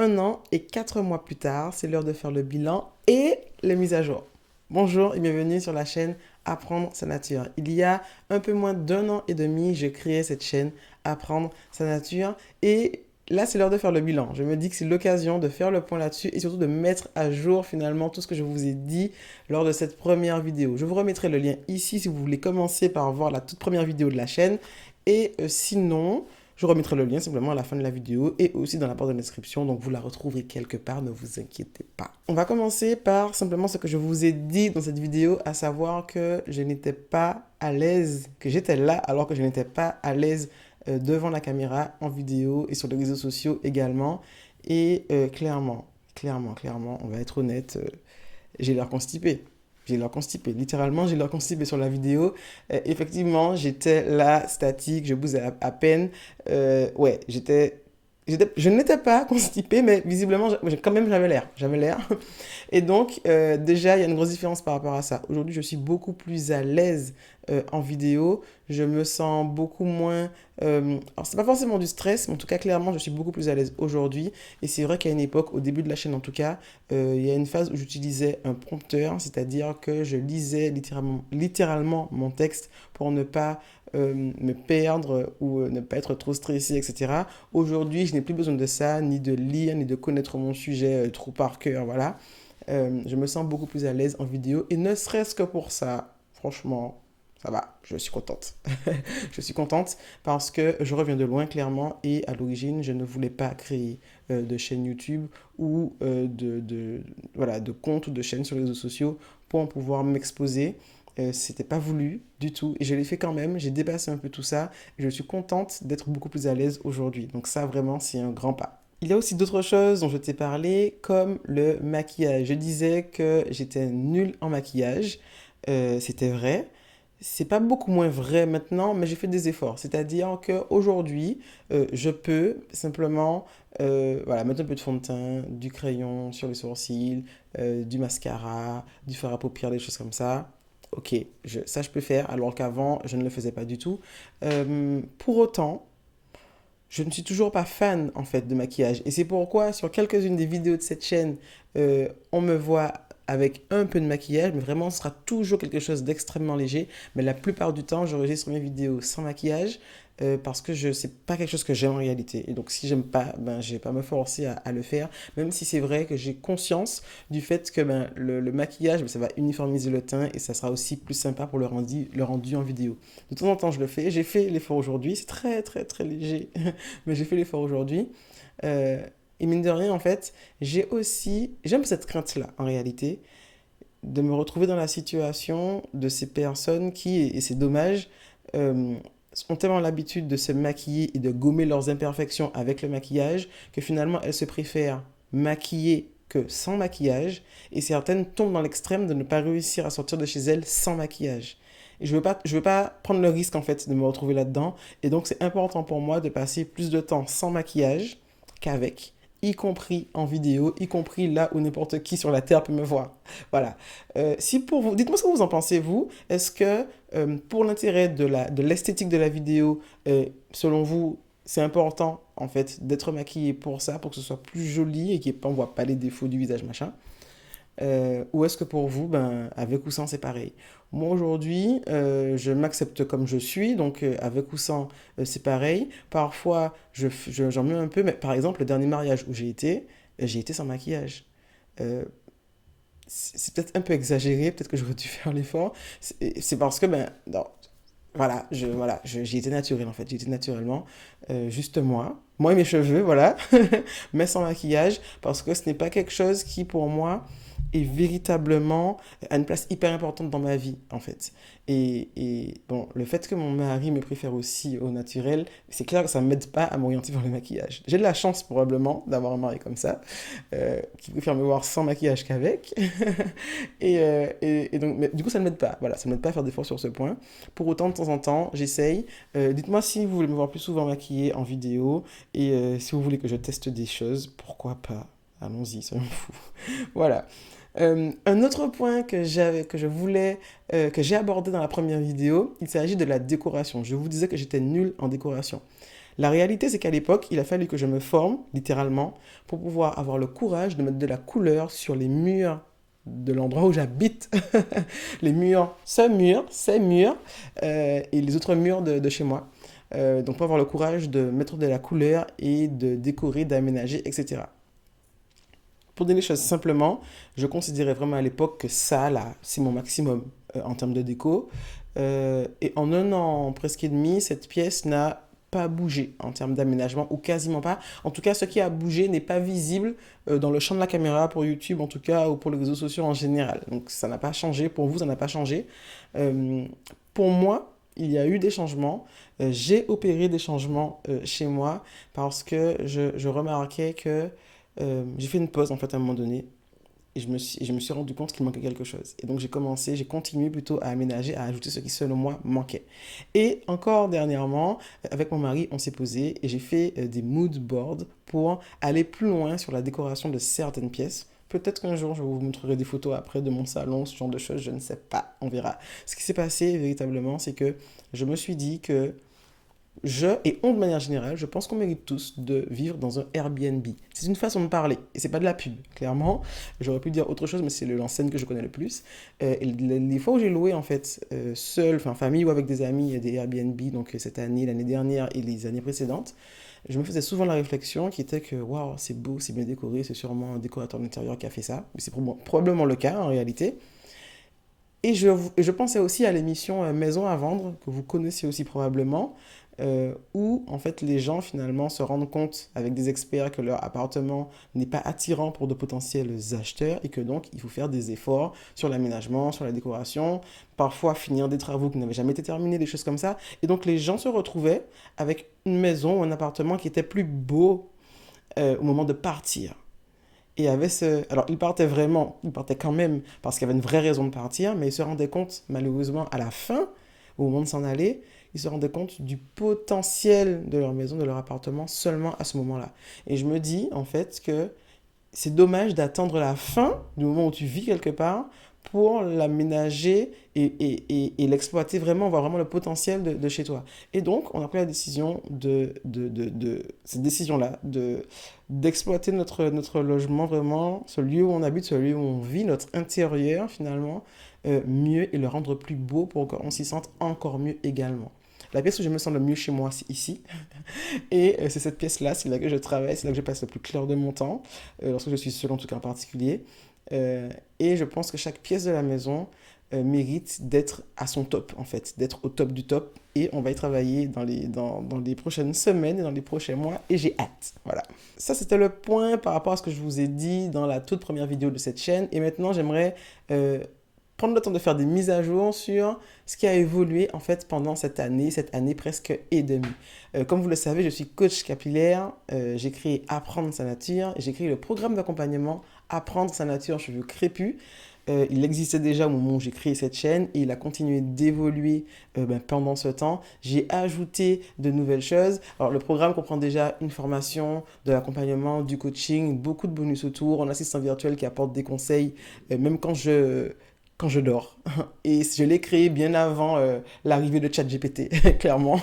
1 an et 4 mois plus tard, c'est l'heure de faire le bilan et les mises à jour. Bonjour et bienvenue sur la chaîne Apprendre sa nature. Il y a un peu moins d'1 an et demi, je créais cette chaîne Apprendre sa nature et là, c'est l'heure de faire le bilan. Je me dis que c'est l'occasion de faire le point là-dessus et surtout de mettre à jour finalement tout ce que je vous ai dit lors de cette première vidéo. Je vous remettrai le lien ici si vous voulez commencer par voir la toute première vidéo de la chaîne et sinon, je remettrai le lien simplement à la fin de la vidéo et aussi dans la barre de description, donc vous la retrouverez quelque part, ne vous inquiétez pas. On va commencer par simplement ce que je vous ai dit dans cette vidéo, à savoir que je n'étais pas à l'aise, que j'étais là alors que je n'étais pas à l'aise devant la caméra, en vidéo et sur les réseaux sociaux également. Et clairement, on va être honnête, j'ai l'air constipé. J'ai l'air constipé, littéralement, j'ai l'air constipé sur la vidéo. Effectivement, j'étais là, statique, je bousais à peine. Ouais, je n'étais pas constipé, mais visiblement, quand même, j'avais l'air. J'avais l'air. Et donc, déjà, il y a une grosse différence par rapport à ça. Aujourd'hui, je suis beaucoup plus à l'aise en vidéo. Je me sens beaucoup moins... alors, c'est pas forcément du stress, mais en tout cas, clairement, je suis beaucoup plus à l'aise aujourd'hui. Et c'est vrai qu'à une époque, au début de la chaîne en tout cas, il y a une phase où j'utilisais un prompteur, c'est-à-dire que je lisais littéralement mon texte pour ne pas me perdre ou ne pas être trop stressé, etc. Aujourd'hui, je n'ai plus besoin de ça, ni de lire, ni de connaître mon sujet trop par cœur, voilà. Je me sens beaucoup plus à l'aise en vidéo et ne serait-ce que pour ça, franchement, ça va, je suis contente. Je suis contente parce que je reviens de loin clairement et à l'origine, je ne voulais pas créer de chaîne YouTube ou voilà, de compte ou de chaîne sur les réseaux sociaux pour pouvoir m'exposer. C'était pas voulu du tout et je l'ai fait quand même, j'ai dépassé un peu tout ça et je suis contente d'être beaucoup plus à l'aise aujourd'hui. Donc ça vraiment c'est un grand pas. Il y a aussi d'autres choses dont je t'ai parlé, comme le maquillage. Je disais que j'étais nulle en maquillage. C'était vrai. C'est pas beaucoup moins vrai maintenant, mais j'ai fait des efforts. C'est-à-dire qu'aujourd'hui, je peux simplement voilà, mettre un peu de fond de teint, du crayon sur les sourcils, du mascara, du fard à paupières, des choses comme ça. Ok, ça je peux faire, alors qu'avant, je ne le faisais pas du tout. Pour autant, je ne suis toujours pas fan en fait de maquillage. Et c'est pourquoi sur quelques-unes des vidéos de cette chaîne, on me voit avec un peu de maquillage, mais vraiment ce sera toujours quelque chose d'extrêmement léger. Mais la plupart du temps, j'enregistre mes vidéos sans maquillage parce que c'est pas quelque chose que j'aime en réalité. Et donc si j'aime pas, ben je vais pas me forcer à le faire, même si c'est vrai que j'ai conscience du fait que ben, le maquillage, ben, ça va uniformiser le teint et ça sera aussi plus sympa pour le rendu en vidéo. De temps en temps, je le fais. J'ai fait l'effort aujourd'hui. C'est très, très, très léger. Mais j'ai fait l'effort aujourd'hui. Euh, et mine de rien, en fait, j'aime cette crainte-là, en réalité, de me retrouver dans la situation de ces personnes qui, et c'est dommage, euh, ont tellement l'habitude de se maquiller et de gommer leurs imperfections avec le maquillage que finalement elles se préfèrent maquiller que sans maquillage et certaines tombent dans l'extrême de ne pas réussir à sortir de chez elles sans maquillage. Et je veux pas prendre le risque en fait de me retrouver là-dedans et donc c'est important pour moi de passer plus de temps sans maquillage qu'avec, y compris en vidéo, y compris là où n'importe qui sur la Terre peut me voir. Voilà. Si pour vous, dites-moi ce que vous en pensez, vous. Est-ce que pour l'intérêt de l'esthétique de la vidéo, selon vous, c'est important en fait d'être maquillé pour ça, pour que ce soit plus joli et qu'on ne voit pas les défauts du visage, machin. Ou est-ce que pour vous, ben, avec ou sans, c'est pareil? Moi aujourd'hui, je m'accepte comme je suis, donc avec ou sans, c'est pareil. Parfois, j'en mets un peu, mais par exemple, le dernier mariage où j'ai été sans maquillage. Euh, c'est peut-être un peu exagéré, peut-être que j'aurais dû faire l'effort. C'est parce que, ben, non, j'y étais naturel en fait, j'y étais naturellement, juste moi et mes cheveux, voilà, mais sans maquillage, parce que ce n'est pas quelque chose qui pour moi est véritablement à une place hyper importante dans ma vie en fait. Et bon, le fait que mon mari me préfère aussi au naturel, c'est clair que ça ne m'aide pas à m'orienter vers le maquillage. J'ai de la chance probablement d'avoir un mari comme ça, qui préfère me voir sans maquillage qu'avec. Et donc, mais, du coup, ça ne m'aide pas. Voilà, ça ne m'aide pas à faire d'efforts sur ce point. Pour autant, de temps en temps, j'essaye. Dites-moi si vous voulez me voir plus souvent maquillée en vidéo et si vous voulez que je teste des choses, pourquoi pas. Allons-y, soyons fous. Voilà. Un autre point que j'ai abordé dans la première vidéo, il s'agit de la décoration. Je vous disais que j'étais nulle en décoration. La réalité, c'est qu'à l'époque, il a fallu que je me forme, littéralement, pour pouvoir avoir le courage de mettre de la couleur sur les murs de l'endroit où j'habite. Les murs, ces murs, et les autres murs de chez moi. Donc pour avoir le courage de mettre de la couleur et de décorer, d'aménager, etc. Pour dire les choses simplement, je considérais vraiment à l'époque que ça, là, c'est mon maximum en termes de déco. Et en un an presque et demi, cette pièce n'a pas bougé en termes d'aménagement, ou quasiment pas. En tout cas, ce qui a bougé n'est pas visible dans le champ de la caméra pour YouTube, en tout cas, ou pour les réseaux sociaux en général. Donc ça n'a pas changé. Pour vous, ça n'a pas changé. Euh, pour moi, il y a eu des changements. J'ai opéré des changements chez moi parce que je remarquais que j'ai fait une pause en fait à un moment donné et je me suis rendu compte qu'il manquait quelque chose. Et donc j'ai continué plutôt à aménager, à ajouter ce qui selon moi manquait. Et encore dernièrement, avec mon mari, on s'est posé et j'ai fait des mood boards pour aller plus loin sur la décoration de certaines pièces. Peut-être qu'un jour, je vous montrerai des photos après de mon salon, ce genre de choses, je ne sais pas, on verra. Ce qui s'est passé véritablement, c'est que je me suis dit que et on de manière générale, je pense qu'on mérite tous de vivre dans un Airbnb. C'est une façon de parler, et c'est pas de la pub, clairement. J'aurais pu dire autre chose, mais c'est l'enseigne que je connais le plus. Et les fois où j'ai loué, en fait, seul, enfin famille ou avec des amis, des Airbnb, donc cette année, l'année dernière et les années précédentes, je me faisais souvent la réflexion qui était que, waouh, c'est beau, c'est bien décoré, c'est sûrement un décorateur d'intérieur qui a fait ça. Mais c'est probablement le cas, en réalité. Et je pensais aussi à l'émission Maison à vendre, que vous connaissez aussi probablement, où en fait les gens finalement se rendent compte avec des experts que leur appartement n'est pas attirant pour de potentiels acheteurs et que donc il faut faire des efforts sur l'aménagement, sur la décoration, parfois finir des travaux qui n'avaient jamais été terminés, des choses comme ça. Et donc les gens se retrouvaient avec une maison ou un appartement qui était plus beau au moment de partir. Et avait ce... Alors, il partait quand même parce qu'il y avait une vraie raison de partir, mais il se rendait compte, malheureusement, à la fin, au moment de s'en aller, il se rendait compte du potentiel de leur maison, de leur appartement, seulement à ce moment-là. Et je me dis, en fait, que c'est dommage d'attendre la fin du moment où tu vis quelque part pour l'aménager et l'exploiter vraiment, voir vraiment le potentiel de chez toi. Et donc, on a pris la décision cette décision-là, d'exploiter notre logement vraiment, ce lieu où on habite, ce lieu où on vit, notre intérieur finalement, mieux et le rendre plus beau pour qu'on s'y sente encore mieux également. La pièce où je me sens le mieux chez moi, c'est ici. Et c'est cette pièce-là, c'est là que je travaille, c'est là que je passe le plus clair de mon temps, lorsque je suis seul en tout cas en particulier. Et je pense que chaque pièce de la maison mérite d'être à son top, en fait, d'être au top du top. Et on va y travailler dans les prochaines semaines et dans les prochains mois. Et j'ai hâte. Voilà. Ça, c'était le point par rapport à ce que je vous ai dit dans la toute première vidéo de cette chaîne. Et maintenant, j'aimerais prendre le temps de faire des mises à jour sur ce qui a évolué en fait pendant cette année presque et demie. Comme vous le savez, je suis coach capillaire, j'ai créé Apprendre sa nature, et j'ai créé le programme d'accompagnement Apprendre sa nature cheveux crépus. Il existait déjà au moment où j'ai créé cette chaîne et il a continué d'évoluer pendant ce temps. J'ai ajouté de nouvelles choses. Alors le programme comprend déjà une formation, de l'accompagnement, du coaching, beaucoup de bonus autour, un assistant virtuel qui apporte des conseils, même quand je dors. Et je l'ai créé bien avant l'arrivée de ChatGPT, clairement.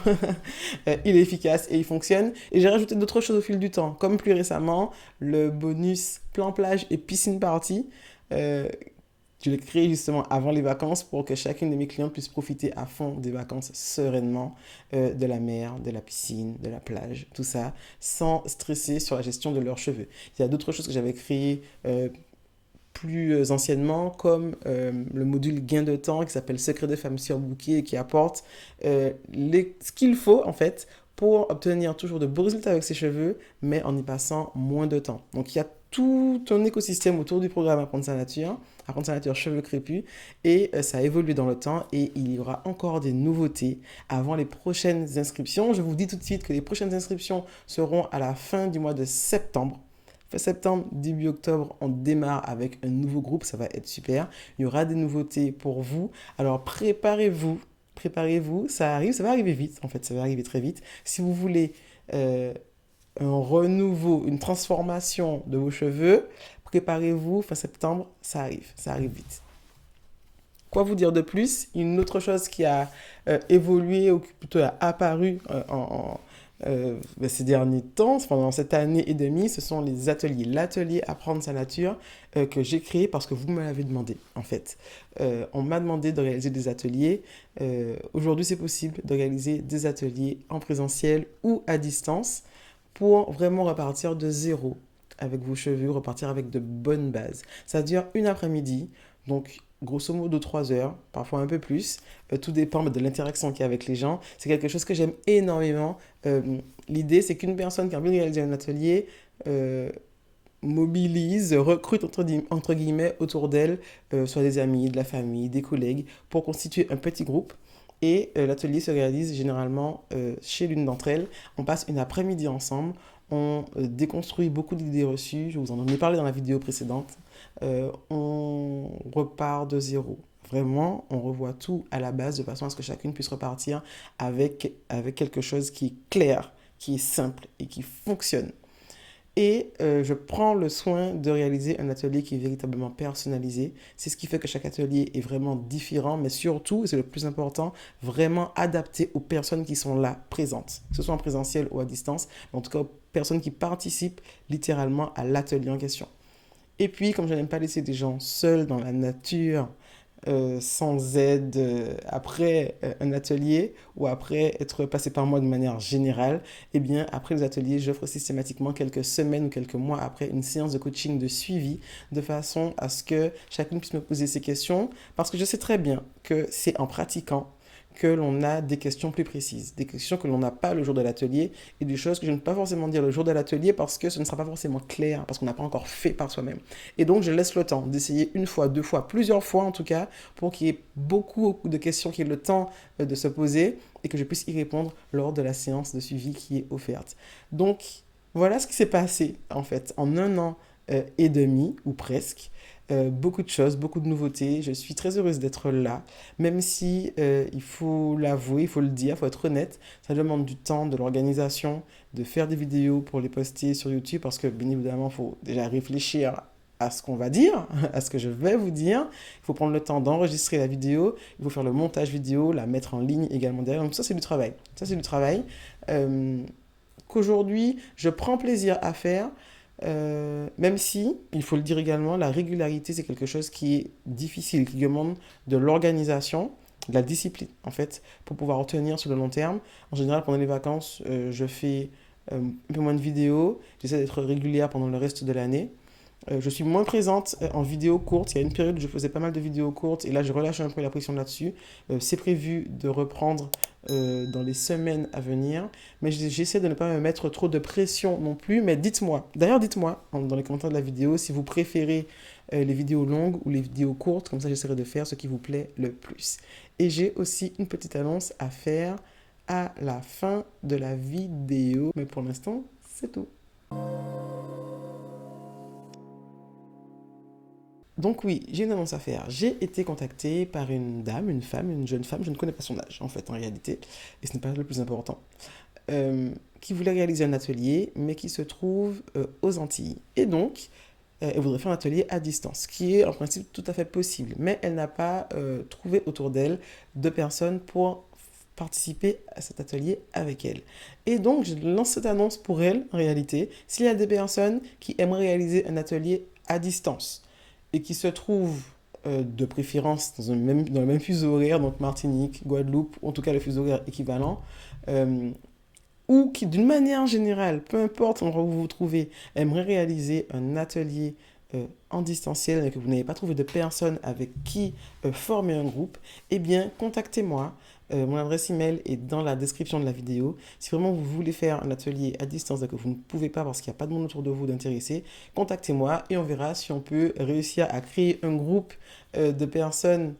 Il est efficace et il fonctionne. Et j'ai rajouté d'autres choses au fil du temps, comme plus récemment le bonus plan plage et piscine party. Euh, je l'ai créé justement avant les vacances pour que chacune de mes clientes puisse profiter à fond des vacances sereinement, de la mer, de la piscine, de la plage, tout ça, sans stresser sur la gestion de leurs cheveux. Il y a d'autres choses que j'avais créées plus anciennement, comme le module gain de temps qui s'appelle Secret de femme surbooké et qui apporte ce qu'il faut en fait pour obtenir toujours de beaux résultats avec ses cheveux, mais en y passant moins de temps. Donc il y a tout un écosystème autour du programme Apprendre sa nature cheveux crépus, et ça a évolué dans le temps et il y aura encore des nouveautés avant les prochaines inscriptions. Je vous dis tout de suite que les prochaines inscriptions seront à la fin du mois de septembre. Fin septembre, début octobre, on démarre avec un nouveau groupe, ça va être super. Il y aura des nouveautés pour vous. Alors préparez-vous, ça arrive, ça va arriver vite, en fait, ça va arriver très vite. Si vous voulez un renouveau, une transformation de vos cheveux, préparez-vous, fin septembre, ça arrive vite. Quoi vous dire de plus? Une autre chose qui a évolué, ou qui plutôt a apparu ces derniers temps, pendant cette année et demie, ce sont les ateliers. L'atelier Apprendre sa nature que j'ai créé parce que vous me l'avez demandé, en fait. On m'a demandé de réaliser des ateliers. Aujourd'hui, c'est possible de réaliser des ateliers en présentiel ou à distance pour vraiment repartir de zéro avec vos cheveux, repartir avec de bonnes bases. Ça dure une après-midi, donc grosso modo 3 heures, parfois un peu plus. Tout dépend de l'interaction qu'il y a avec les gens. C'est quelque chose que j'aime énormément. L'idée, c'est qu'une personne qui a envie de réaliser un atelier mobilise, recrute entre guillemets autour d'elle, soit des amis, de la famille, des collègues, pour constituer un petit groupe. Et l'atelier se réalise généralement chez l'une d'entre elles. On passe une après-midi ensemble. On déconstruit beaucoup d'idées reçues. Je vous en ai parlé dans la vidéo précédente. On repart de zéro. Vraiment, on revoit tout à la base de façon à ce que chacune puisse repartir avec quelque chose qui est clair, qui est simple et qui fonctionne. Et je prends le soin de réaliser un atelier qui est véritablement personnalisé. C'est ce qui fait que chaque atelier est vraiment différent, mais surtout, et c'est le plus important, vraiment adapté aux personnes qui sont là, présentes, que ce soit en présentiel ou à distance, mais en tout cas aux personnes qui participent littéralement à l'atelier en question. Et puis, comme je n'aime pas laisser des gens seuls dans la nature, sans aide après un atelier ou après être passé par moi de manière générale, eh bien, après les ateliers, j'offre systématiquement quelques semaines ou quelques mois après une séance de coaching de suivi de façon à ce que chacune puisse me poser ses questions parce que je sais très bien que c'est en pratiquant que l'on a des questions plus précises, des questions que l'on n'a pas le jour de l'atelier et des choses que je ne peux pas forcément dire le jour de l'atelier parce que ce ne sera pas forcément clair, parce qu'on n'a pas encore fait par soi-même. Et donc, je laisse le temps d'essayer une fois, deux fois, plusieurs fois en tout cas, pour qu'il y ait beaucoup de questions, qu'il y ait le temps de se poser et que je puisse y répondre lors de la séance de suivi qui est offerte. Donc, voilà ce qui s'est passé en fait en un an et demi, ou presque. Beaucoup de choses, beaucoup de nouveautés. Je suis très heureuse d'être là, même si il faut l'avouer, il faut le dire, il faut être honnête. Ça demande du temps, de l'organisation, de faire des vidéos pour les poster sur YouTube, parce que bien évidemment, il faut déjà réfléchir à ce qu'on va dire, à ce que je vais vous dire. Il faut prendre le temps d'enregistrer la vidéo, il faut faire le montage vidéo, la mettre en ligne également derrière. Donc ça, c'est du travail. Ça, c'est du travail qu'aujourd'hui, je prends plaisir à faire. Même si, il faut le dire également, la régularité, c'est quelque chose qui est difficile, qui demande de l'organisation, de la discipline, en fait, pour pouvoir obtenir sur le long terme. En général, pendant les vacances, je fais un peu moins de vidéos, j'essaie d'être régulière pendant le reste de l'année. Je suis moins présente en vidéo courte. Il y a une période où je faisais pas mal de vidéos courtes et là je relâche un peu la pression là-dessus. C'est prévu de reprendre dans les semaines à venir, mais j'essaie de ne pas me mettre trop de pression non plus. Mais dites-moi, d'ailleurs dites-moi dans les commentaires de la vidéo si vous préférez les vidéos longues ou les vidéos courtes, comme ça j'essaierai de faire ce qui vous plaît le plus. Et j'ai aussi une petite annonce à faire à la fin de la vidéo, mais pour l'instant c'est tout. Donc oui, j'ai une annonce à faire. J'ai été contactée par une dame, une femme, une jeune femme, je ne connais pas son âge en fait en réalité, et ce n'est pas le plus important, qui voulait réaliser un atelier, mais qui se trouve aux Antilles. Et donc, elle voudrait faire un atelier à distance, ce qui est en principe tout à fait possible, mais elle n'a pas trouvé autour d'elle de personnes pour participer à cet atelier avec elle. Et donc, je lance cette annonce pour elle, en réalité, s'il y a des personnes qui aimeraient réaliser un atelier à distance, et qui se trouvent de préférence dans le même fuseau horaire, donc Martinique, Guadeloupe, en tout cas le fuseau horaire équivalent, ou qui d'une manière générale, peu importe l'endroit où vous vous trouvez, aimeraient réaliser un atelier en distanciel et que vous n'avez pas trouvé de personne avec qui former un groupe, eh bien contactez-moi. Mon adresse email est dans la description de la vidéo. Si vraiment vous voulez faire un atelier à distance et que vous ne pouvez pas parce qu'il n'y a pas de monde autour de vous d'intéressé, contactez-moi et on verra si on peut réussir à créer un groupe de personnes,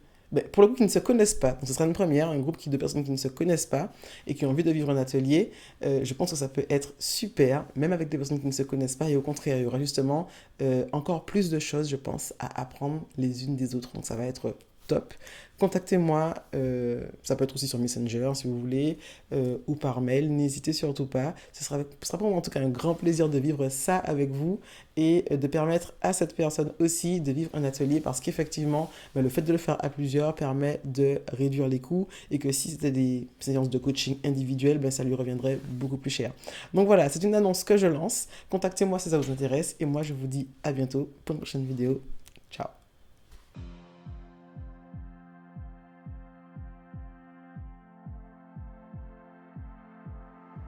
pour le coup qui ne se connaissent pas. Donc ce sera une première, un groupe de personnes qui ne se connaissent pas et qui ont envie de vivre un atelier. Je pense que ça peut être super, même avec des personnes qui ne se connaissent pas, et au contraire, il y aura justement encore plus de choses, je pense, à apprendre les unes des autres. Donc ça va être top. Contactez-moi, ça peut être aussi sur Messenger si vous voulez, ou par mail, n'hésitez surtout pas. Ce sera pour moi en tout cas un grand plaisir de vivre ça avec vous et de permettre à cette personne aussi de vivre un atelier parce qu'effectivement, ben, le fait de le faire à plusieurs permet de réduire les coûts et que si c'était des séances de coaching individuelles, ben, ça lui reviendrait beaucoup plus cher. Donc voilà, c'est une annonce que je lance. Contactez-moi si ça vous intéresse et moi je vous dis à bientôt pour une prochaine vidéo. Ciao.